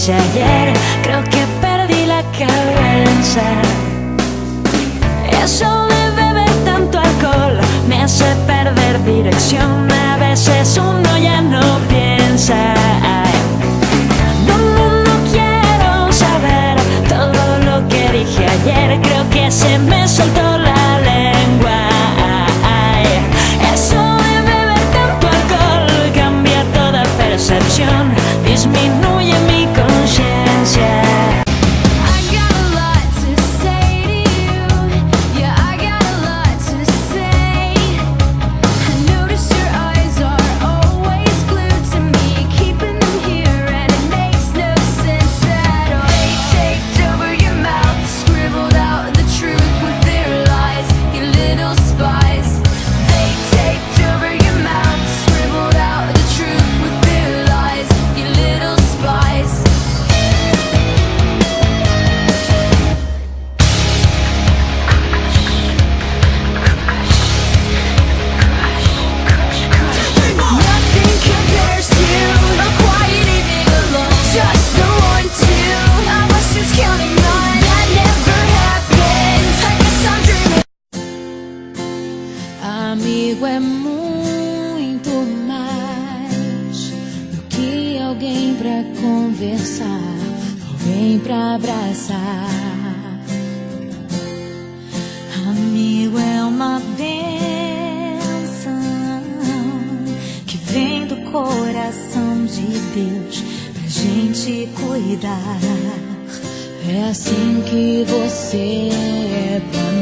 hice ayer, creo que perdí la cabeza. Eso de beber tanto alcohol me hace perder dirección. A veces uno ya no piensa. No, no, no quiero saber todo lo que dije ayer. Creo que se me soltó la lengua. Eso de beber tanto alcohol cambia toda percepción, disminuye mi conciencia. Amigo é muito mais do que alguém pra conversar, alguém pra abraçar. Amigo é uma bênção que vem do coração de Deus pra gente cuidar. É assim que você é pra